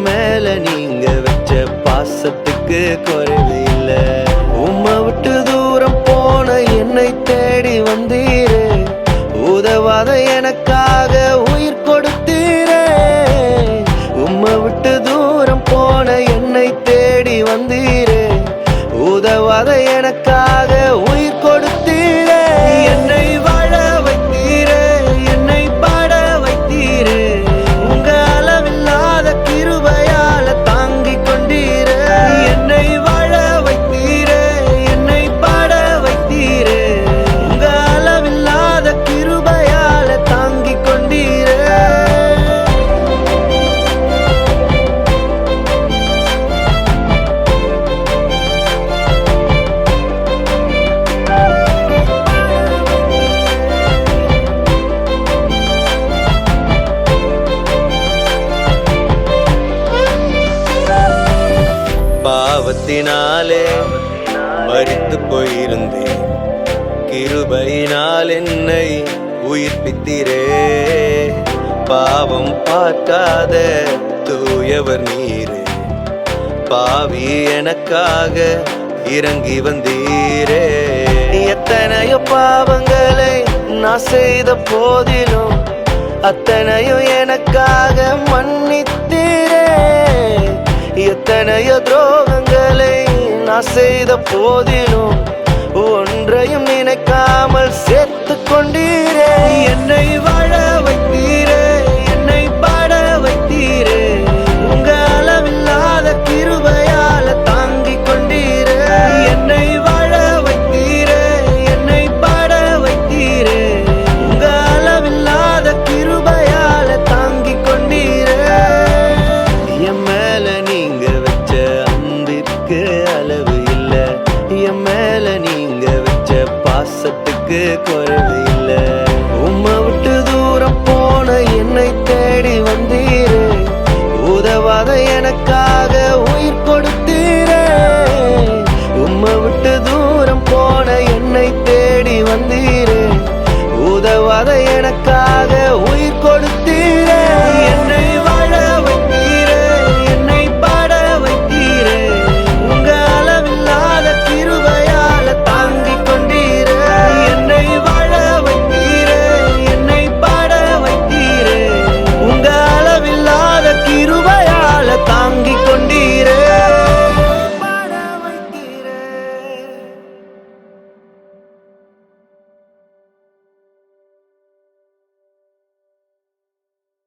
மேல நீங்க வச்ச பாசத்துக்கு குறைவு இல்ல. உம்மை விட்டு தூரம் போன என்னை தேடி வந்தீரே, உதவாத எனக்காக உயிர் கொடுத்தீரே. உம்மை விட்டு தூரம் போன என்னை தேடி வந்தீரே, உதவாத எனக்காக உயிர் கொடுத்தீரே. என்னை வாழ வைத்தீரே, என்னை பாட வைத்தீரே, உங்க அளவில்லாத கிருபையால தாங்கிக் கொண்டீரே. என்னை வாழ வைத்தீரே, என்னை பாட வைத்தீரே, உங்க அளவில்லாத கிருபையால தாங்கிக் கொண்டீரே. பாவத்தினாலே மரித்து போயிருந்தேன், கிருபையினால் என்னை உயிர்ப்பித்தீரே. பாவம் பார்க்காத தூயவர் நீரே, பாவி எனக்காக இறங்கி வந்தீரே. எத்தனையோ பாவங்களை நான் செய்த போதிலும் அத்தனையும் எனக்காக மன்னித்தீரே. எத்தனையோ துரோகங்களை நான் செய்த போதிலும் ஒன்றையும் நினைக்காமல் சேர்த்து கொண்டீரே. என்னை வாழ வைத்தீரே, என்னை பாட வைத்தீரே, உங்க அளவில்லாத கிருபையால தாங்கிக் கொண்டீரே. என்னை வாழ வைத்தீரே, என்னை பாட வைத்தீரே, உங்க அளவில்லாத கிருபையால தாங்கிக் கொண்டீரே. என் மேல நீங்க வச்ச அன்பிற்கு அளவு இல்ல, என் மேல நீங்க வச்ச பாசத்துக்கு குறைவு இல்ல. உம்மை விட்டு தூரம் போன என்னை தேடி வந்தீரே, உதவாத எனக்காக